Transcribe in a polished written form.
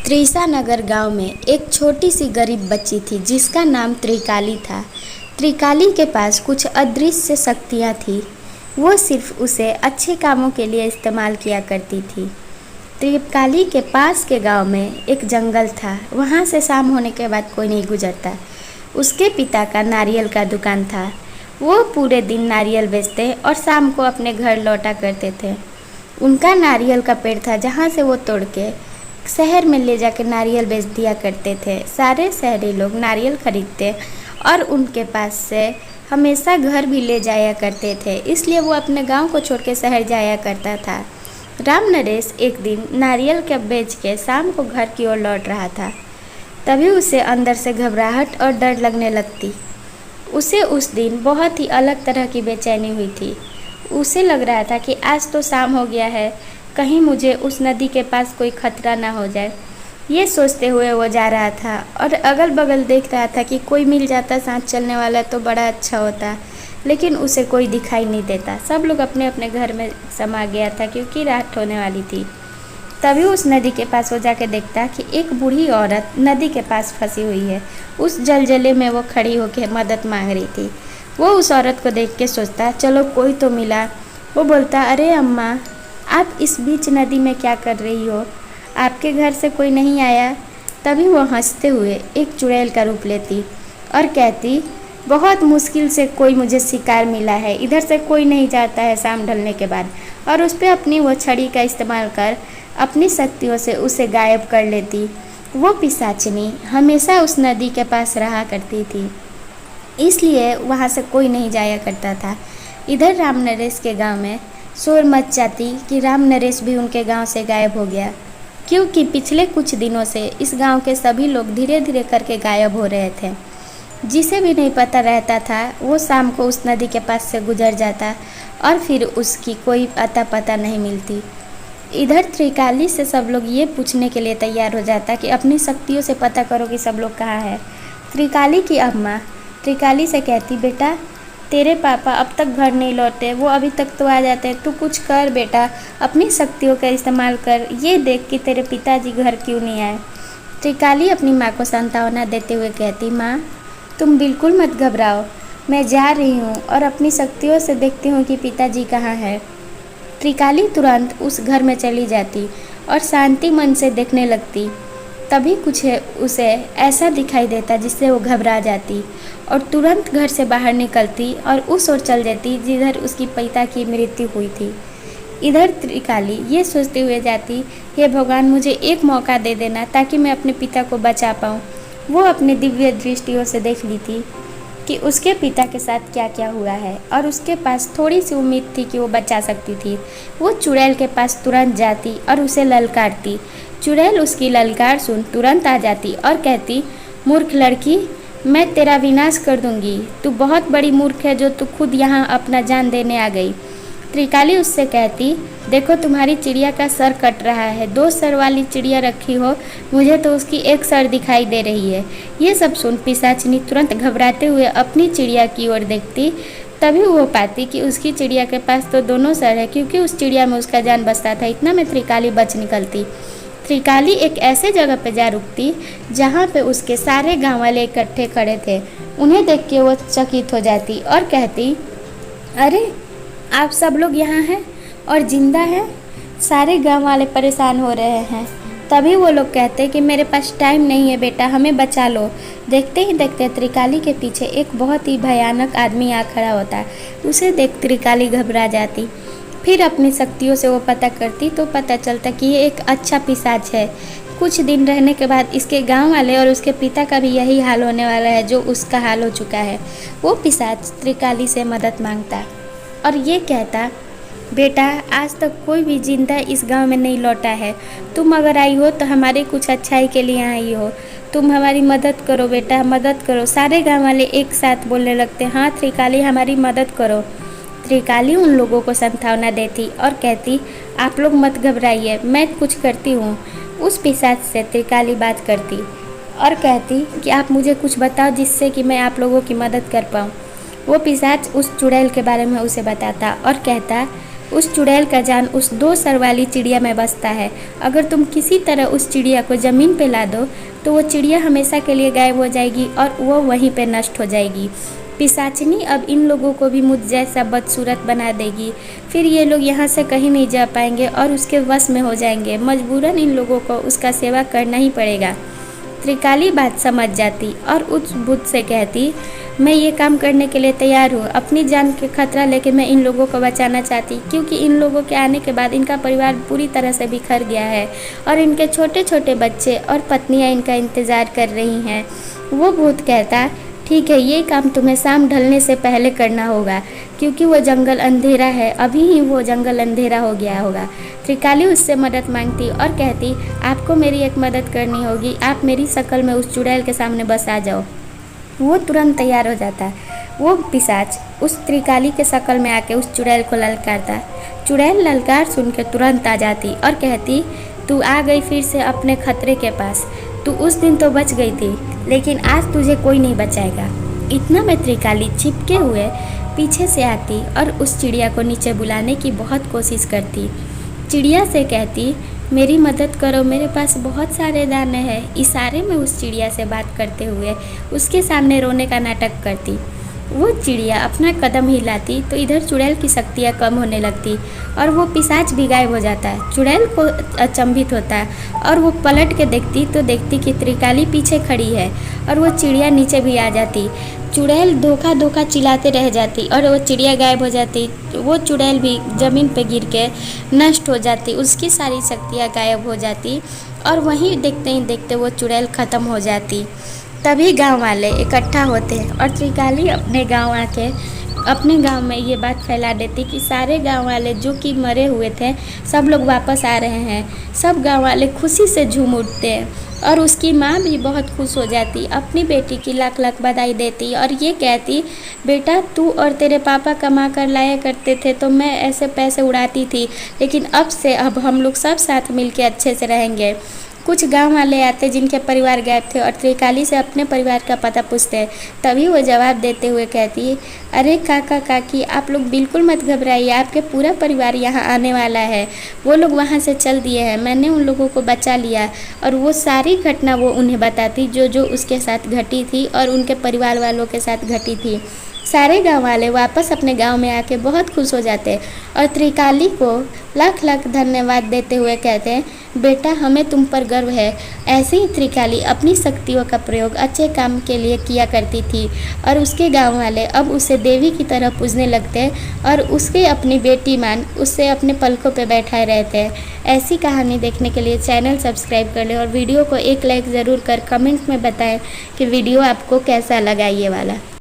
त्रिशा नगर गांव में एक छोटी सी गरीब बच्ची थी जिसका नाम त्रिकाली था। त्रिकाली के पास कुछ अदृश्य शक्तियाँ थीं। वो सिर्फ उसे अच्छे कामों के लिए इस्तेमाल किया करती थी। त्रिकाली के पास के गांव में एक जंगल था। वहाँ से शाम होने के बाद कोई नहीं गुजरता। उसके पिता का नारियल का दुकान था। वो पूरे दिन नारियल बेचते और शाम को अपने घर लौटा करते थे। उनका नारियल का पेड़ था जहाँ से वो तोड़ के शहर में ले जाकर नारियल बेच दिया करते थे। सारे शहरी लोग नारियल खरीदते और उनके पास से हमेशा घर भी ले जाया करते थे, इसलिए वो अपने गांव को छोड़ के शहर जाया करता था। राम नरेश एक दिन नारियल के बेच के शाम को घर की ओर लौट रहा था। तभी उसे अंदर से घबराहट और डर लगने लगती। उसे उस दिन बहुत ही अलग तरह की बेचैनी हुई थी। उसे लग रहा था कि आज तो शाम हो गया है, कहीं मुझे उस नदी के पास कोई खतरा ना हो जाए। ये सोचते हुए वो जा रहा था और अगल बगल देख रहा था कि कोई मिल जाता साथ चलने वाला तो बड़ा अच्छा होता, लेकिन उसे कोई दिखाई नहीं देता। सब लोग अपने अपने घर में समा गया था क्योंकि रात होने वाली थी। तभी उस नदी के पास वो जाके देखता कि एक बूढ़ी औरत नदी के पास फंसी हुई है। उस जलजले में वो खड़ी होकर मदद मांग रही थी। वो उस औरत को देख के सोचता चलो कोई तो मिला। वो बोलता अरे अम्मा, आप इस बीच नदी में क्या कर रही हो? आपके घर से कोई नहीं आया? तभी वो हंसते हुए एक चुड़ैल का रूप लेती और कहती बहुत मुश्किल से कोई मुझे शिकार मिला है, इधर से कोई नहीं जाता है शाम ढलने के बाद। और उस पर अपनी वो छड़ी का इस्तेमाल कर अपनी शक्तियों से उसे गायब कर लेती। वो पिशाचिनी हमेशा उस नदी के पास रहा करती थी, इसलिए वहाँ से कोई नहीं जाया करता था। इधर राम नरेश के गांव में शोर मच जाती कि राम नरेश भी उनके गांव से गायब हो गया, क्योंकि पिछले कुछ दिनों से इस गांव के सभी लोग धीरे धीरे करके गायब हो रहे थे। जिसे भी नहीं पता रहता था वो शाम को उस नदी के पास से गुजर जाता और फिर उसकी कोई अता पता नहीं मिलती। इधर त्रिकाली से सब लोग ये पूछने के लिए तैयार हो जाता कि अपनी शक्तियों से पता करो कि सब लोग कहाँ है। त्रिकाली की अम्मा त्रिकाली से कहती बेटा, तेरे पापा अब तक घर नहीं लौटे, वो अभी तक तो आ जाते, तू कुछ कर बेटा, अपनी शक्तियों का इस्तेमाल कर, ये देख कि तेरे पिताजी घर क्यों नहीं आए। त्रिकाली अपनी माँ को सांत्वना देते हुए कहती माँ, तुम बिल्कुल मत घबराओ, मैं जा रही हूँ और अपनी शक्तियों से देखती हूँ कि पिताजी कहाँ है। त्रिकाली तुरंत उस घर में चली जाती और शांति मन से देखने लगती। तभी कुछ उसे ऐसा दिखाई देता जिससे वो घबरा जाती और तुरंत घर से बाहर निकलती और उस ओर चल जाती जिधर उसकी पिता की मृत्यु हुई थी। इधर त्रिकाली ये सोचते हुए जाती, हे भगवान मुझे एक मौका दे देना ताकि मैं अपने पिता को बचा पाऊँ। वो अपने दिव्य दृष्टियों से देख ली थी कि उसके पिता के साथ क्या क्या हुआ है और उसके पास थोड़ी सी उम्मीद थी कि वो बचा सकती थी। वो चुड़ैल के पास तुरंत जाती और उसे ललकारती। चुड़ैल उसकी ललकार सुन तुरंत आ जाती और कहती, मूर्ख लड़की, मैं तेरा विनाश कर दूंगी। तू बहुत बड़ी मूर्ख है जो तू खुद यहाँ अपना जान देने आ गई। त्रिकाली उससे कहती, देखो तुम्हारी चिड़िया का सर कट रहा है, 2 सर वाली चिड़िया रखी हो, मुझे तो उसकी एक सर दिखाई दे रही है। ये सब सुन पिशाचिनी तुरंत घबराते हुए अपनी चिड़िया की ओर देखती। तभी वो पाती कि उसकी चिड़िया के पास तो दोनों सर है, क्योंकि उस चिड़िया में उसका जान बसता था। इतना में त्रिकाली बच निकलती। त्रिकाली एक ऐसे जगह पे जा रुकती जहाँ पे उसके सारे गाँव वाले इकट्ठे खड़े थे। उन्हें देख के वो चकित हो जाती और कहती, अरे आप सब लोग यहाँ हैं और जिंदा हैं? सारे गांव वाले परेशान हो रहे हैं। तभी वो लोग कहते कि मेरे पास टाइम नहीं है बेटा, हमें बचा लो। देखते ही देखते त्रिकाली के पीछे एक बहुत ही भयानक आदमी आ खड़ा होता है। उसे देख त्रिकाली घबरा जाती। फिर अपनी शक्तियों से वो पता करती तो पता चलता कि ये एक अच्छा पिशाच है। कुछ दिन रहने के बाद इसके गांव वाले और उसके पिता का भी यही हाल होने वाला है जो उसका हाल हो चुका है। वो पिशाच त्रिकाली से मदद मांगता और ये कहता, बेटा आज तक कोई भी जिंदा इस गांव में नहीं लौटा है। तुम अगर आई हो तो हमारे कुछ अच्छाई के लिए आई हो। तुम हमारी मदद करो बेटा, मदद करो। सारे गांव वाले एक साथ बोलने लगते, हाँ त्रिकाली हमारी मदद करो। त्रिकाली उन लोगों को सांत्वना देती और कहती, आप लोग मत घबराइए, मैं कुछ करती हूँ। उस पिशाच से त्रिकाली बात करती और कहती कि आप मुझे कुछ बताओ जिससे कि मैं आप लोगों की मदद कर पाऊँ। वो पिशाच उस चुड़ैल के बारे में उसे बताता और कहता, उस चुड़ैल का जान उस 2 सर वाली चिड़िया में बसता है। अगर तुम किसी तरह उस चिड़िया को ज़मीन पे ला दो तो वो चिड़िया हमेशा के लिए गायब हो जाएगी और वो वहीं पे नष्ट हो जाएगी। पिशाचिनी अब इन लोगों को भी मुझ जैसा बदसूरत बना देगी। फिर ये लोग यहाँ से कहीं नहीं जा पाएंगे और उसके वश में हो जाएंगे। मजबूरन इन लोगों को उसका सेवा करना ही पड़ेगा। त्रिकाली बात समझ जाती और उस बुद्ध से कहती, मैं ये काम करने के लिए तैयार हूँ। अपनी जान के खतरा लेके मैं इन लोगों को बचाना चाहती, क्योंकि इन लोगों के आने के बाद इनका परिवार पूरी तरह से बिखर गया है और इनके छोटे छोटे बच्चे और पत्नियाँ इनका इंतज़ार कर रही हैं। वो भूत कहता, ठीक है, ये काम तुम्हें शाम ढलने से पहले करना होगा, क्योंकि वो जंगल अंधेरा है, अभी ही वो जंगल अंधेरा हो गया होगा। त्रिकाली उससे मदद मांगती और कहती, आपको मेरी एक मदद करनी होगी, आप मेरी शक्ल में उस चुड़ैल के सामने बस आ जाओ। वो तुरंत तैयार हो जाता। वो पिशाच उस त्रिकाली के शक्ल में आके उस चुड़ैल को ललकारता। चुड़ैल ललकार सुन के तुरंत आ जाती और कहती, तू आ गई फिर से अपने खतरे के पास। तू उस दिन तो बच गई थी, लेकिन आज तुझे कोई नहीं बचाएगा। इतना में त्रिकाली छिपके हुए पीछे से आती और उस चिड़िया को नीचे बुलाने की बहुत कोशिश करती। चिड़िया से कहती, मेरी मदद करो, मेरे पास बहुत सारे दाने हैं। इशारे में उस चिड़िया से बात करते हुए उसके सामने रोने का नाटक करती। वो चिड़िया अपना कदम हिलाती तो इधर चुड़ैल की शक्तियाँ कम होने लगती और वो पिशाच भी गायब हो जाता है। चुड़ैल को अचंभित होता है और वो पलट के देखती तो देखती कि त्रिकाली पीछे खड़ी है और वो चिड़िया नीचे भी आ जाती। चुड़ैल धोखा धोखा चिल्लाते रह जाती और वो चिड़िया गायब हो जाती। वो चुड़ैल भी ज़मीन पे गिर के नष्ट हो जाती, उसकी सारी शक्तियाँ गायब हो जाती और वहीं देखते ही देखते वो चुड़ैल ख़त्म हो जाती। तभी गांव वाले इकट्ठा होते हैं और त्रिकाली अपने गांव आके अपने गांव में ये बात फैला देती कि सारे गांव वाले जो कि मरे हुए थे सब लोग वापस आ रहे हैं। सब गांव वाले खुशी से झूम उठते हैं और उसकी माँ भी बहुत खुश हो जाती, अपनी बेटी की लाख लाख बधाई देती और ये कहती, बेटा तू और तेरे पापा कमा कर लाया करते थे तो मैं ऐसे पैसे उड़ाती थी, लेकिन अब हम लोग सब साथ मिलके अच्छे से रहेंगे। कुछ गांव वाले आते जिनके परिवार गायब थे और त्रिकाली से अपने परिवार का पता पूछते। तभी वो जवाब देते हुए कहती, अरे काका काकी, आप लोग बिल्कुल मत घबराइए, आपके पूरा परिवार यहाँ आने वाला है। वो लोग वहाँ से चल दिए हैं, मैंने उन लोगों को बचा लिया। और वो सारी घटना वो उन्हें बताती जो जो उसके साथ घटी थी और उनके परिवार वालों के साथ घटी थी। सारे गांव वाले वापस अपने गांव में आके बहुत खुश हो जाते और त्रिकाली को लाख लाख धन्यवाद देते हुए कहते हैं, बेटा हमें तुम पर गर्व है। ऐसे ही त्रिकाली अपनी शक्तियों का प्रयोग अच्छे काम के लिए किया करती थी और उसके गांव वाले अब उसे देवी की तरह पूजने लगते और उसके अपनी बेटी मान उससे अपने पलकों पे बैठाए रहते हैं। ऐसी कहानी देखने के लिए चैनल सब्सक्राइब कर लें और वीडियो को एक लाइक ज़रूर कर कमेंट में बताएं कि वीडियो आपको कैसा लगा ये वाला।